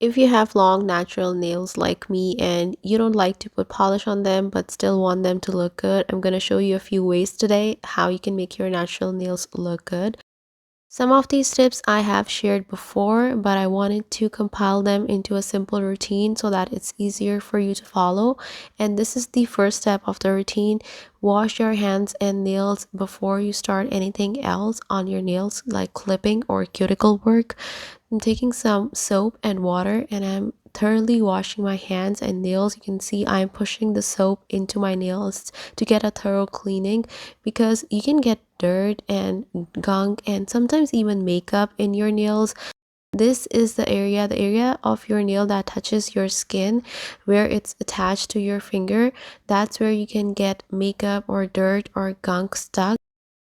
If you have long natural nails like me and you don't like to put polish on them but still want them to look good, I'm going to show you a few ways today how you can make your natural nails look good. Some of these tips I have shared before, but I wanted to compile them into a simple routine so that it's easier for you to follow. And this is the first step of the routine. Wash your hands and nails before you start anything else on your nails, like clipping or cuticle work. I'm taking some soap and water and I'm thoroughly washing my hands and nails. You can see I'm pushing the soap into my nails to get a thorough cleaning because you can get dirt and gunk and sometimes even makeup in your nails. This is the area of your nail that touches your skin where it's attached to your finger. That's where you can get makeup or dirt or gunk stuck.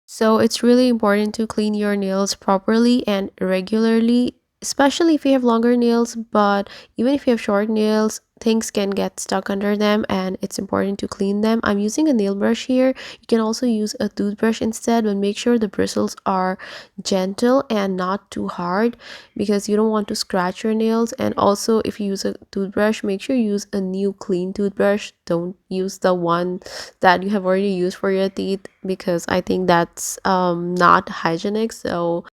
So it's really important to clean your nails properly and regularly, especially if you have longer nails, but even if you have short nails, things can get stuck under them and it's important to clean them. I'm using a nail brush here. You can also use a toothbrush instead, but make sure the bristles are gentle and not too hard because you don't want to scratch your nails. And also, if you use a toothbrush, make sure you use a new clean toothbrush. Don't use the one that you have already used for your teeth because I think that's not hygienic. So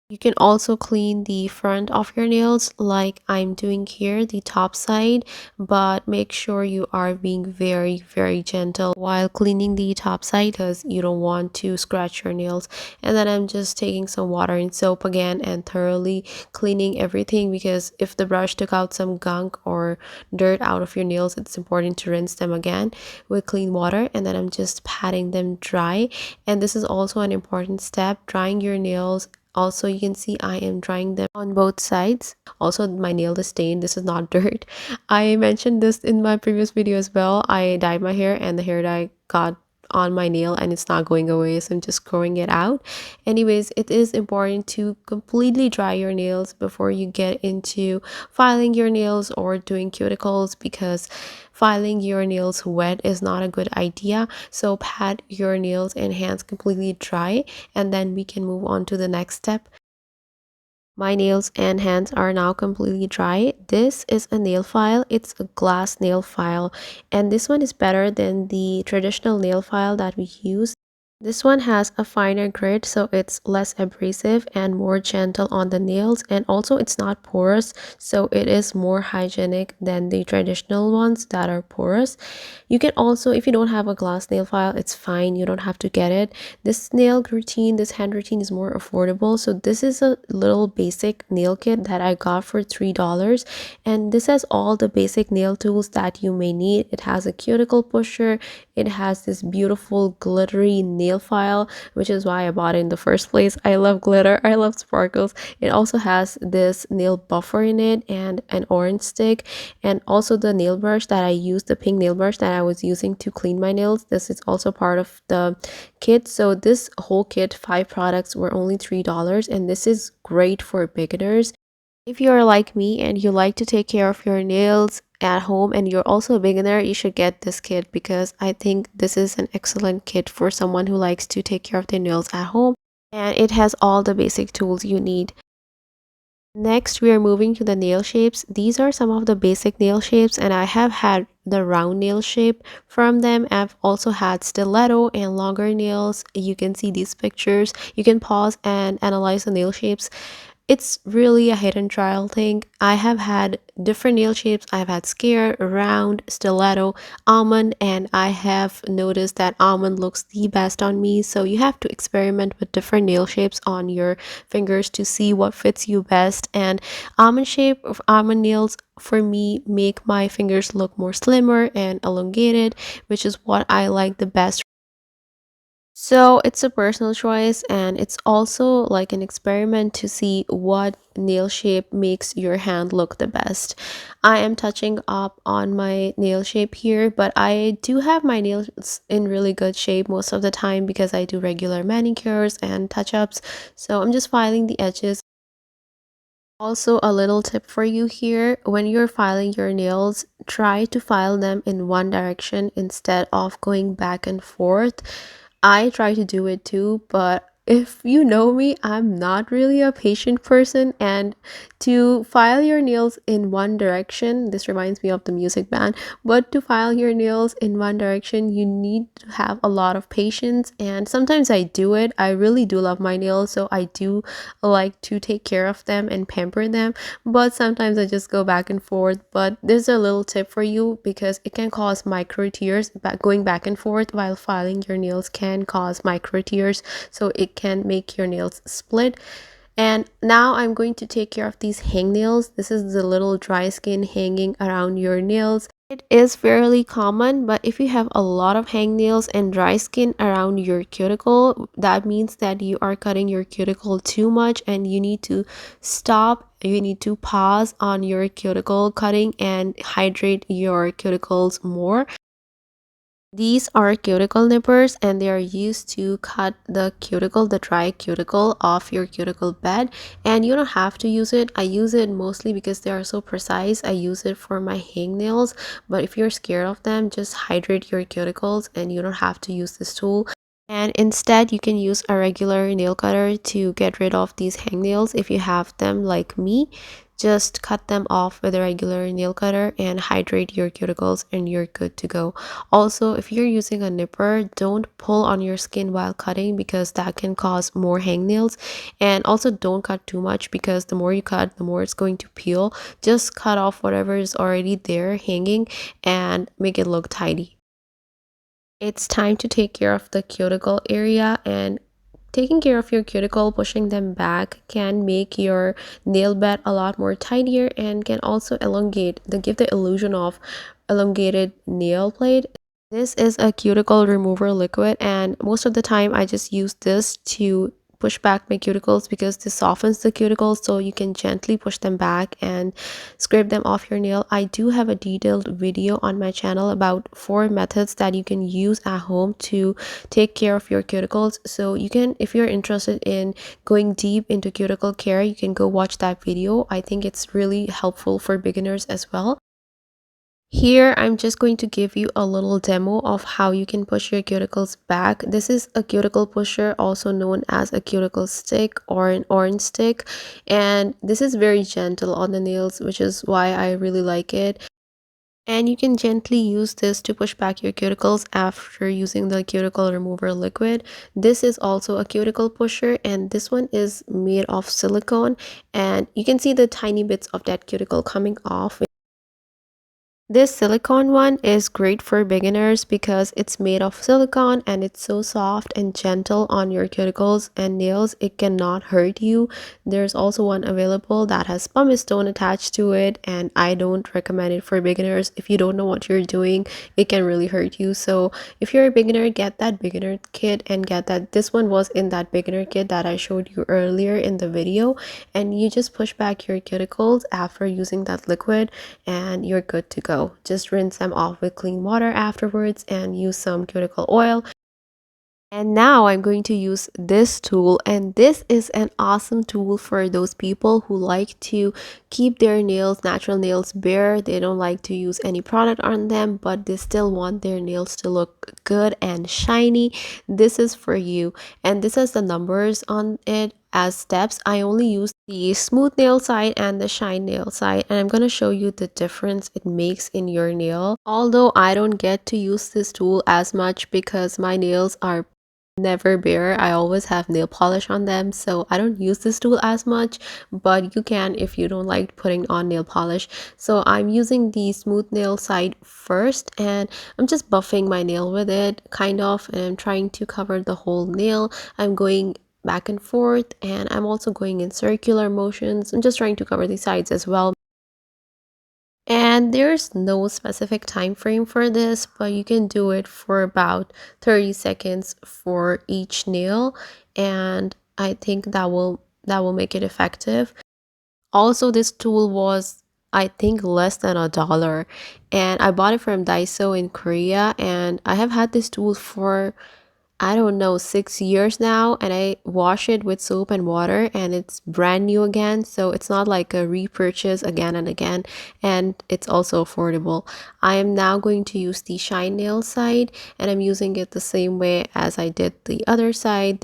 you can also clean the front of your nails like I'm doing here, the top side, but make sure you are being very, very gentle while cleaning the top side because you don't want to scratch your nails. And then I'm just taking some water and soap again and thoroughly cleaning everything because if the brush took out some gunk or dirt out of your nails, it's important to rinse them again with clean water. And then I'm just patting them dry. And this is also an important step, drying your nails. Also, you can see I am drying them on both sides. Also, my nail is stained. This is not dirt. I mentioned this in my previous video as well. I dyed my hair and the hair dye got on my nail and it's not going away, so I'm just growing it out. Anyways, it is important to completely dry your nails before you get into filing your nails or doing cuticles because filing your nails wet is not a good idea. So pat your nails and hands completely dry and then we can move on to the next step. My nails and hands are now completely dry. This is a nail file. It's a glass nail file, and this one is better than the traditional nail file that we use. This one has a finer grit, so it's less abrasive and more gentle on the nails, and also it's not porous, so it is more hygienic than the traditional ones that are porous. You can also, if you don't have a glass nail file, it's fine. You don't have to get it. This hand routine is more affordable. So this is a little basic nail kit that I got for $3. And this has all the basic nail tools that you may need. It has a cuticle pusher. It has this beautiful glittery nail file, which is why I bought it in the first place. I love glitter. I love sparkles. It also has this nail buffer in it and an orange stick, and also the nail brush that I used, the pink nail brush that I was using to clean my nails. This is also part of the kit. So this whole kit, 5 products, were only $3, and this is great for beginners. If you're like me and you like to take care of your nails at home and you're also a beginner, you should get this kit because I think this is an excellent kit for someone who likes to take care of their nails at home, and it has all the basic tools you need. Next, we are moving to the nail shapes. These are some of the basic nail shapes, and I have had the round nail shape from them. I've also had stiletto and longer nails. You can see these pictures. You can pause and analyze the nail shapes. It's really a hit and trial thing. I have had different nail shapes. I've had square, round, stiletto, almond, and I have noticed that almond looks the best on me. So you have to experiment with different nail shapes on your fingers to see what fits you best. And almond shape of almond nails for me make my fingers look more slimmer and elongated, which is what I like the best. So it's a personal choice and it's also like an experiment to see what nail shape makes your hand look the best. I am touching up on my nail shape here, but I do have my nails in really good shape most of the time because I do regular manicures and touch-ups. So I'm just filing the edges. Also, a little tip for you here, when you're filing your nails, try to file them in one direction instead of going back and forth. I try to do it too, but If you know me, I'm not really a patient person, and to file your nails in one direction, this reminds me of the music band, but to file your nails in one direction, you need to have a lot of patience. And sometimes I do it. I really do love my nails, so I do like to take care of them and pamper them, but sometimes I just go back and forth. But there's a little tip for you because it can cause micro tears. Going back and forth while filing your nails can cause micro tears, so it can make your nails split. And now I'm going to take care of these hangnails. This is the little dry skin hanging around your nails. It is fairly common, but if you have a lot of hangnails and dry skin around your cuticle, that means that you are cutting your cuticle too much and you need to stop. You need to pause on your cuticle cutting and hydrate your cuticles more. These are cuticle nippers and they are used to cut the cuticle, the dry cuticle off your cuticle bed. And you don't have to use it. I use it mostly because they are so precise. I use it for my hangnails. But if you're scared of them, just hydrate your cuticles and you don't have to use this tool. And instead, you can use a regular nail cutter to get rid of these hangnails if you have them like me. Just cut them off with a regular nail cutter and hydrate your cuticles and you're good to go. Also, if you're using a nipper, don't pull on your skin while cutting because that can cause more hangnails. And also don't cut too much because the more you cut, the more it's going to peel. Just cut off whatever is already there hanging and make it look tidy. It's time to take care of the cuticle area, and taking care of your cuticle, pushing them back can make your nail bed a lot more tidier and can also give the illusion of elongated nail plate. This is a cuticle remover liquid, and most of the time I just use this to push back my cuticles because this softens the cuticles, so you can gently push them back and scrape them off your nail. I do have a detailed video on my channel about 4 methods that you can use at home to take care of your cuticles. So you can, if you're interested in going deep into cuticle care, you can go watch that video. I think it's really helpful for beginners as well. Here, I'm just going to give you a little demo of how you can push your cuticles back. This is a cuticle pusher, also known as a cuticle stick or an orange stick. And this is very gentle on the nails, which is why I really like it. And you can gently use this to push back your cuticles after using the cuticle remover liquid. This is also a cuticle pusher, and this one is made of silicone. And you can see the tiny bits of that cuticle coming off. This silicone one is great for beginners because it's made of silicone and it's so soft and gentle on your cuticles and nails. It cannot hurt you. There's also one available that has pumice stone attached to it, and I don't recommend it for beginners. If you don't know what you're doing, it can really hurt you. So if you're a beginner, get that beginner kit and get that. This one was in that beginner kit that I showed you earlier in the video, and you just push back your cuticles after using that liquid and you're good to go. Just rinse them off with clean water afterwards and use some cuticle oil. And now I'm going to use this tool, and this is an awesome tool for those people who like to keep their nails, natural nails, bare. They don't like to use any product on them, but they still want their nails to look good and shiny. This is for you, and this has the numbers on it as steps. I only use the smooth nail side and the shine nail side, and I'm going to show you the difference it makes in your nail. Although I don't get to use this tool as much because my nails are never bare. I always have nail polish on them, so I don't use this tool as much, but you can if you don't like putting on nail polish. So I'm using the smooth nail side first, and I'm just buffing my nail with it, kind of, and I'm trying to cover the whole nail. I'm going back and forth, and I'm also going in circular motions. I'm just trying to cover the sides as well. And there's no specific time frame for this, but you can do it for about 30 seconds for each nail, and I think that will make it effective. Also, this tool was, I think, less than $1, and I bought it from Daiso in Korea, and I have had this tool for, I don't know, 6 years now, and I wash it with soap and water and it's brand new again. So it's not like a repurchase again and again, and it's also affordable. I am now going to use the shine nail side, and I'm using it the same way as I did the other side.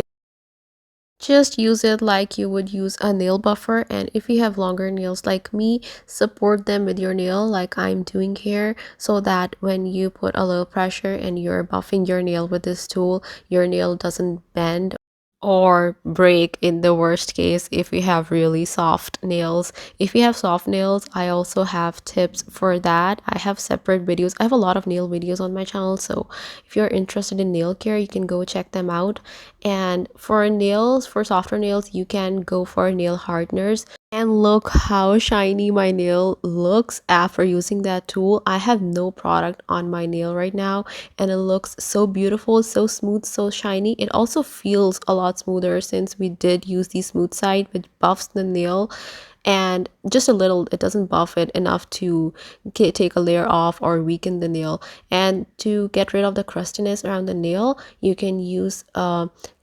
Just use it like you would use a nail buffer, and if you have longer nails like me, support them with your nail like I'm doing here, so that when you put a little pressure and you're buffing your nail with this tool, your nail doesn't bend or break in the worst case if you have really soft nails. If you have soft nails, I also have tips for that. I have separate videos. I have a lot of nail videos on my channel, so if you're interested in nail care, you can go check them out. And for nails, for softer nails, you can go for nail hardeners. And look how shiny my nail looks after using that tool. I have no product on my nail right now, and it looks so beautiful, so smooth, so shiny. It also feels a lot smoother since we did use the smooth side, which buffs the nail, and just a little. It doesn't buff it enough to take a layer off or weaken the nail. And to get rid of the crustiness around the nail, you can use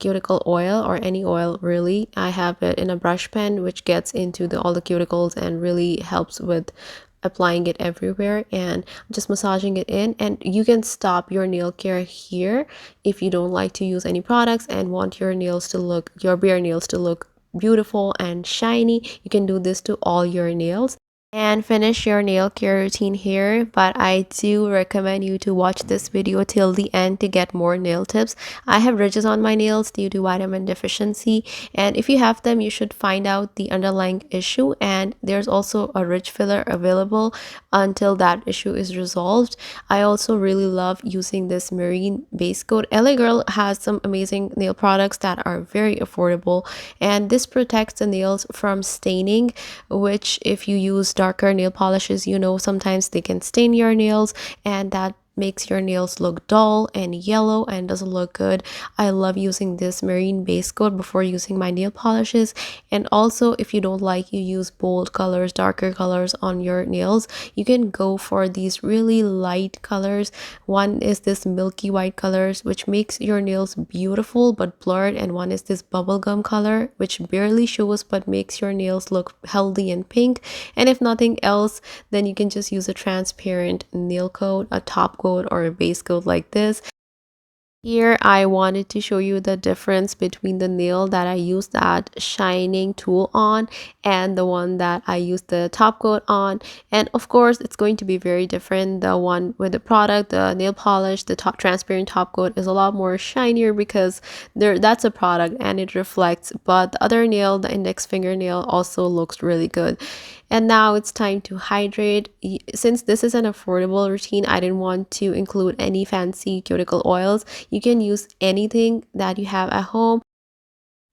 cuticle oil or any oil really. I have it in a brush pen which gets into all the cuticles and really helps with applying it everywhere and just massaging it in. And you can stop your nail care here if you don't like to use any products and want your nails to look, your bare nails to look beautiful and shiny. You can do this to all your nails and finish your nail care routine here, but I do recommend you to watch this video till the end to get more nail tips. I have ridges on my nails due to vitamin deficiency, and if you have them, you should find out the underlying issue, and there's also a ridge filler available until that issue is resolved. I also really love using this marine base coat. LA Girl has some amazing nail products that are very affordable, and this protects the nails from staining, which if you use darker nail polishes, you know, sometimes they can stain your nails, and that makes your nails look dull and yellow and doesn't look good. I love using this marine base coat before using my nail polishes. And also, if you don't like, you use bold colors, darker colors on your nails, you can go for these really light colors. One is this milky white colors which makes your nails beautiful but blurred, and one is this bubblegum color which barely shows but makes your nails look healthy and pink. And if nothing else, then you can just use a transparent nail coat, a top coat or a base coat like this. Here I wanted to show you the difference between the nail that I used that shining tool on and the one that I used the top coat on. And of course it's going to be very different. The one with the product, the nail polish, the top transparent top coat is a lot more shinier because that's a product and it reflects, but the other nail, the index fingernail, also looks really good. And now it's time to hydrate. Since this is an affordable routine, I didn't want to include any fancy cuticle oils. You can use anything that you have at home.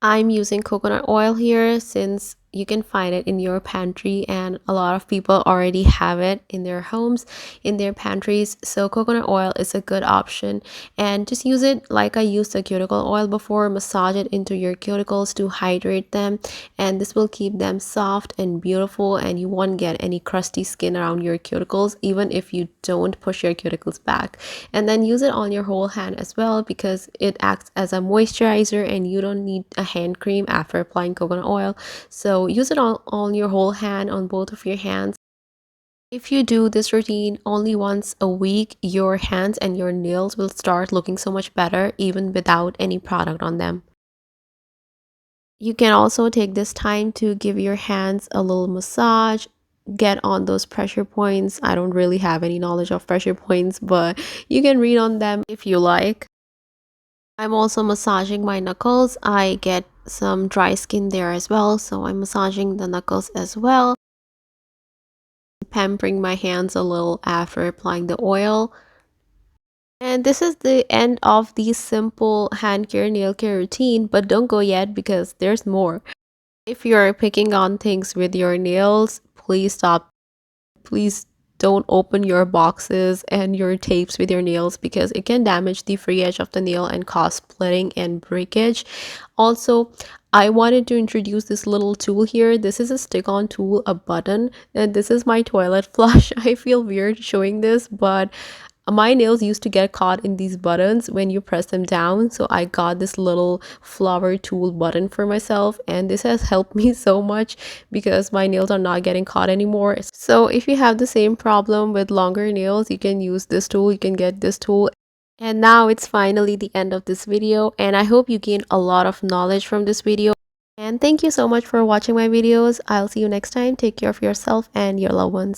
I'm using coconut oil here since you can find it in your pantry, and a lot of people already have it in their homes, in their pantries. So coconut oil is a good option, and just use it like I used the cuticle oil before. Massage it into your cuticles to hydrate them, and this will keep them soft and beautiful, and you won't get any crusty skin around your cuticles even if you don't push your cuticles back. And then use it on your whole hand as well because it acts as a moisturizer and you don't need a hand cream after applying coconut oil. So use it on your whole hand, on both of your hands. If you do this routine only once a week, your hands and your nails will start looking so much better even without any product on them. You can also take this time to give your hands a little massage, get on those pressure points. I don't really have any knowledge of pressure points, but you can read on them if you like. I'm also massaging my knuckles. I get some dry skin there as well, so I'm massaging the knuckles as well, pampering my hands a little after applying the oil. And this is the end of the simple hand care nail care routine, but don't go yet because there's more. If you're picking on things with your nails, please stop. Please don't open your boxes and your tapes with your nails because it can damage the free edge of the nail and cause splitting and breakage. Also, I wanted to introduce this little tool here. This is a stick-on tool, a button, and this is my toilet flush. I feel weird showing this, but my nails used to get caught in these buttons when you press them down, so I got this little flower tool button for myself, and this has helped me so much because my nails are not getting caught anymore. So if you have the same problem with longer nails, you can use this tool, you can get this tool. And now it's finally the end of this video, and I hope you gained a lot of knowledge from this video. And thank you so much for watching my videos. I'll see you next time. Take care of yourself and your loved ones.